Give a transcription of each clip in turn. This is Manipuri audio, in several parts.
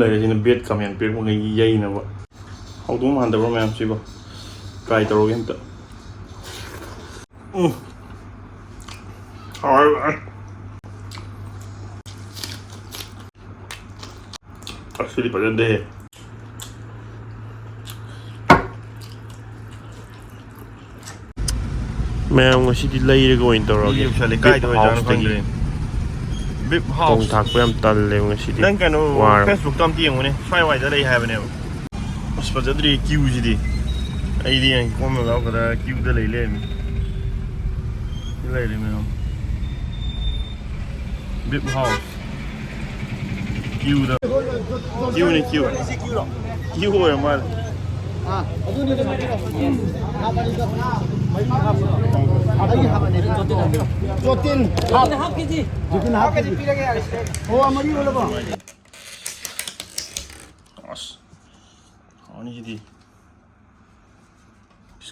ꯂꯩꯔꯤꯁꯤꯅ ꯕꯦꯠ ꯀꯃꯦꯟ ꯄꯤꯔꯛꯄꯉꯩꯒꯤ ꯌꯩꯅꯕ ꯍꯧꯗꯣꯡ ꯃꯥꯟꯗꯕ꯭ꯔꯥ ꯃꯌꯥꯝꯁꯤꯕꯣ ꯇ꯭ꯔꯥꯏ ꯇꯧꯔꯒꯦ ꯑꯝꯇ ꯑꯁꯤꯗꯤ ꯐꯖꯗꯦꯍꯦ ꯃꯌꯥꯝ ꯉꯁꯤꯗꯤ ꯂꯩꯔꯒ ꯑꯣꯏꯅ ꯇꯧꯔꯒꯦ ꯕꯤꯞ ꯍꯥꯎꯁꯇꯒꯤ ꯕꯤꯞ ꯊꯣꯡ ꯊꯥꯛꯄ ꯌꯥꯝ ꯇꯜꯂꯦꯕ ꯉꯁꯤꯗꯤ ꯅꯪ ꯀꯩꯅꯣ ꯐꯦꯁꯕꯨꯛꯇ ꯑꯝꯇ ꯌꯦꯡꯉꯨꯅꯦ ꯁ꯭ꯋꯥꯏꯋꯥꯏꯗ ꯂꯩ ꯍꯥꯏꯕꯅꯦꯕ ꯑꯁ ꯐꯖꯗ꯭ꯔꯤ ꯀ꯭ꯌꯨꯁꯤꯗꯤ ꯑꯩꯗꯤ ꯀꯣꯝꯕ ꯌꯥꯎꯒꯗ꯭ꯔꯥ ꯀ꯭ꯌꯨꯗ ꯂꯩ ꯂꯩꯔꯝꯃꯤ ꯁꯤ ꯂꯩꯔꯦ ꯃꯌꯥꯝ ꯕꯤꯞ ꯍꯥꯎꯁ ꯀ꯭ꯌꯨꯗ ꯀ꯭ꯌꯨꯅꯤ ꯀ꯭ꯌꯨ ꯀ꯭ꯌꯨ ꯑꯣꯏꯔ ꯃꯥꯜꯂꯦ ꯑꯁ ꯍꯥꯎꯅꯤꯁꯤꯗꯤ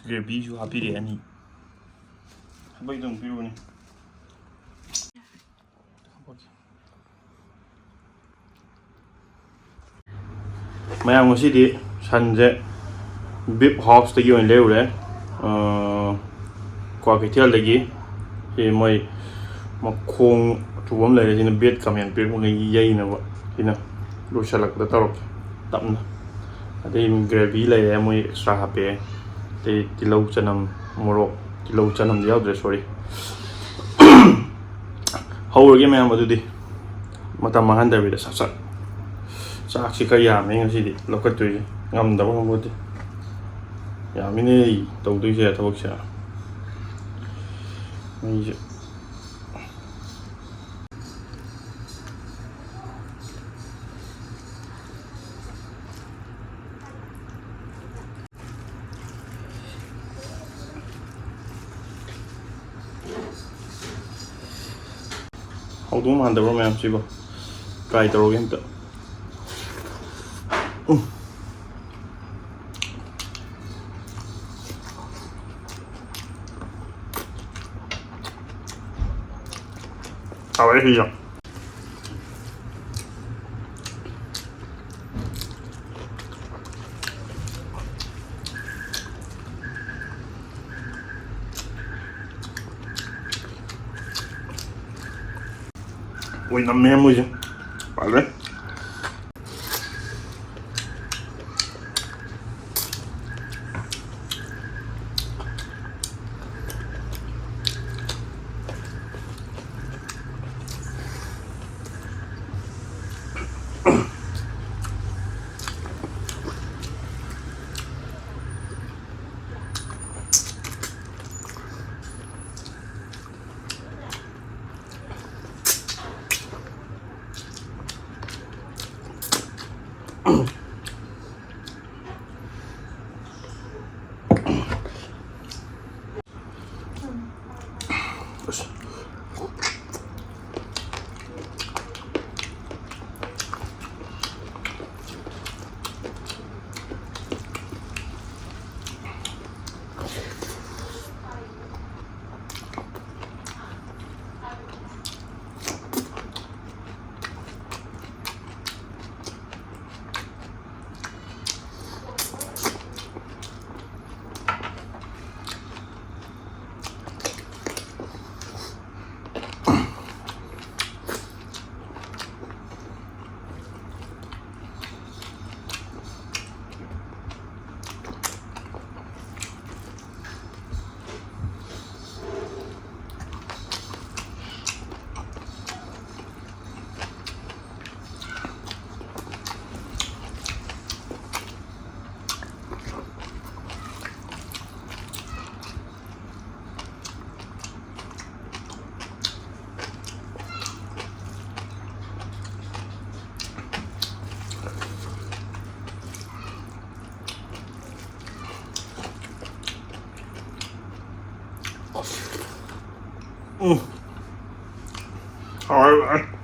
ꯒ꯭ꯔꯦꯚꯤꯁꯨ ꯍꯥꯞꯄꯤꯔꯛꯑꯦ ꯑꯅꯤ ꯍꯥꯞꯄꯛꯏꯗꯪ ꯄꯤꯔꯨꯕꯅꯤ ꯃꯌꯥꯝ ꯉꯁꯤꯗꯤ ꯁꯟꯁꯦ ꯕꯤꯞ ꯍꯥꯎꯁꯇꯒꯤ ꯑꯣꯏꯅ ꯂꯩꯔꯨꯔꯦ ꯀ꯭ꯋꯥꯀꯩꯊꯦꯜꯗꯒꯤ ꯁꯤ ꯃꯣꯏ ꯃꯈꯣꯡ ꯑꯆꯧꯕ ꯑꯃ ꯂꯩꯔꯦ ꯁꯤꯅ ꯕꯦꯠ ꯀꯃꯦꯟ ꯄꯤꯔꯛꯄꯉꯩꯒꯤ ꯌꯩꯅꯕ ꯁꯤꯅ ꯂꯣꯏꯁꯤꯜꯂꯛꯄꯗ ꯇꯧꯔꯛꯀꯦ ꯇꯞꯅ ꯑꯗꯩ ꯒ꯭ꯔꯦꯚꯤ ꯂꯩꯔꯦ ꯃꯣꯏ ꯑꯦꯛꯁꯇ꯭ꯔꯥ ꯍꯥꯞꯄꯛꯑꯦ ꯑꯗꯩ ꯇꯤꯜꯍꯧ ꯆꯅꯝ ꯃꯣꯔꯣꯛ ꯇꯤꯜꯍꯧ ꯆꯅꯝꯗꯤ ꯌꯥꯎꯗ꯭ꯔꯦ ꯁꯣꯔꯤ ꯍꯧꯔꯒꯦ ꯃꯌꯥꯝ ꯑꯗꯨꯗꯤ ꯃꯇꯝ ꯃꯥꯡꯍꯟꯗꯕꯤꯗ ꯁꯠ ꯁꯠ ꯆꯥꯛꯁꯤ ꯈꯔ ꯌꯥꯝꯃꯦ ꯉꯁꯤꯗꯤ ꯂꯧꯈꯠꯇꯣꯏꯁꯦ ꯉꯝꯗꯕ ꯉꯝꯕꯣꯗꯤ ꯌꯥꯝꯃꯤꯅꯦ ꯇꯧꯗꯣꯏꯁꯦ ꯊꯕꯛꯁꯦ ꯃꯩꯁꯦ ꯍꯧꯗꯣꯡ ꯃꯥꯟꯗꯕ꯭ꯔꯥ ꯃꯌꯥꯝꯁꯤꯕꯣ ꯇ꯭ꯔꯥꯏ ꯇꯧꯔꯒꯦ ꯑꯝꯇ ꯍꯥꯎꯋꯦ ꯁꯤꯁꯨ ꯑꯣꯏꯅꯝꯃꯦ ꯃꯣꯏꯁꯦ ꯄꯥꯜꯂꯦ Alright.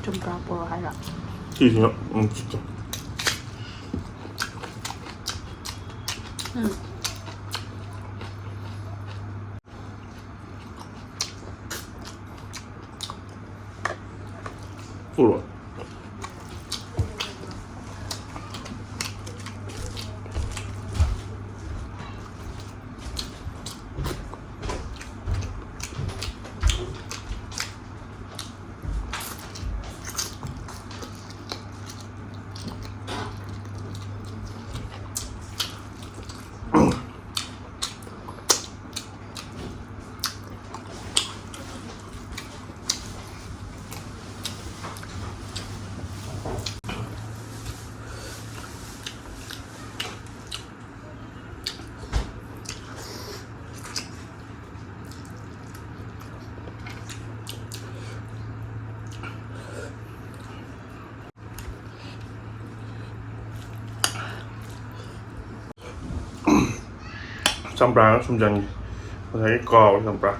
좀 까보러 하라. 진짜. 진짜. 응. 부러워. 쌈브라 솜장이 thấy cò 쌈브라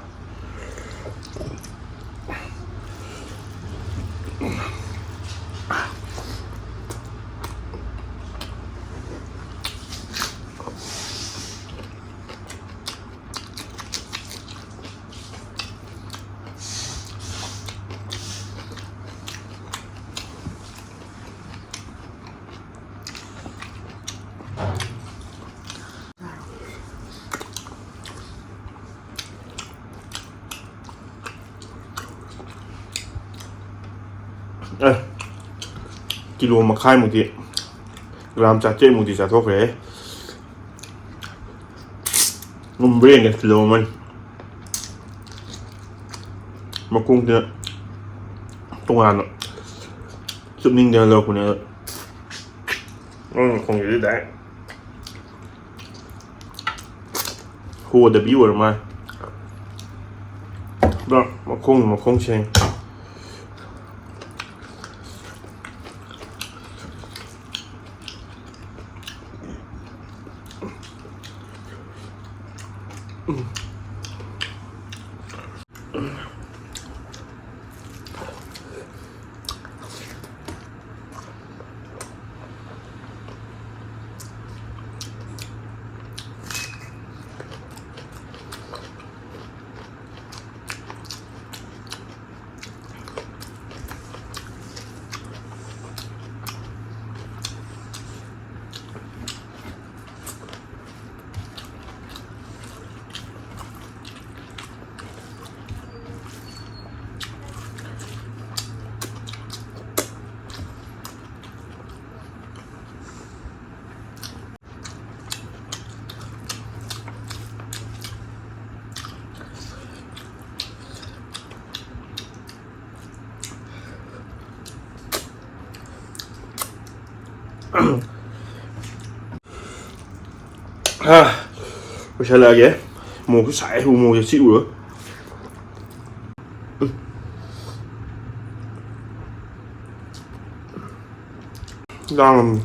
kilo mà khai một tí làm chả chơi một tí chả thuốc đấy ngâm riêng cái kilo mà cung thì tung hàn giúp ninh đều lâu của nó không nghĩ đấy hùa để biểu mà đó mà không chênh Sao vậy? Mua cái sải không mua cho xíu nữa. Đang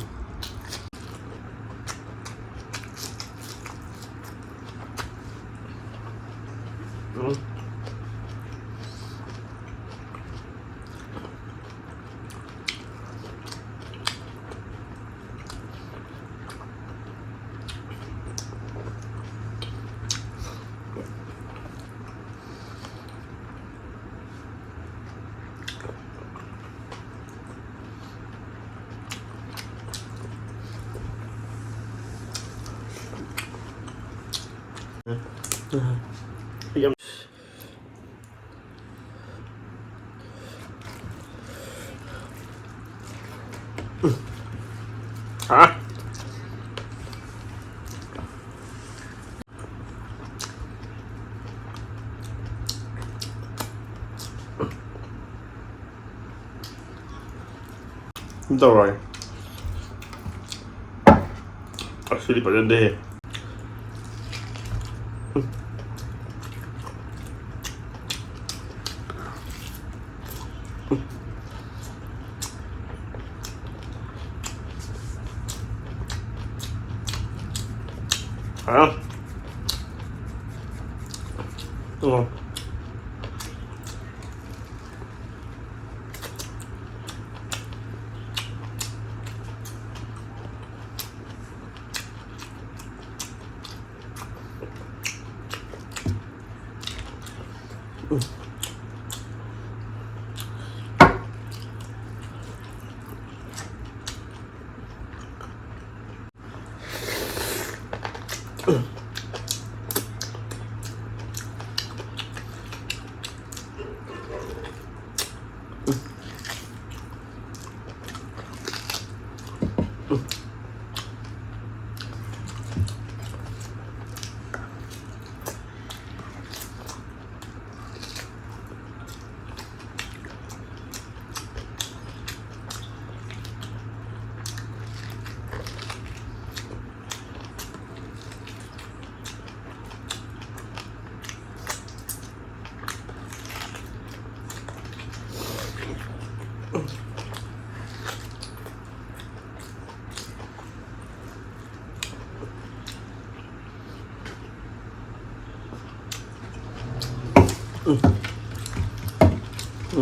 hả? Đâu rồi? Xử lý bệnh đi.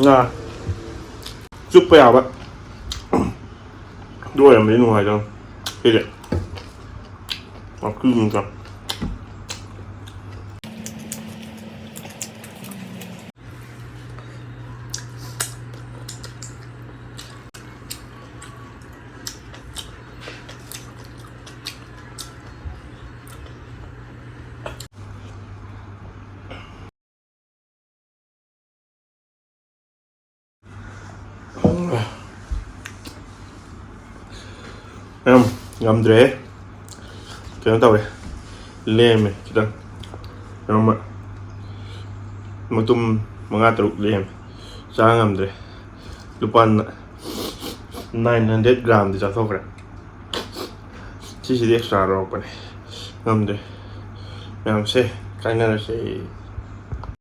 Nah, supaya apa? Dua yang minum aja, tidak. Aku minta. Ngâm kita tahu ya, lem kita, nama, mutum mengatur lem, sangat ngâm lupa 900 gram di jatuh kan, sisi dia extra rock nih, ngâm yang sih, karena sih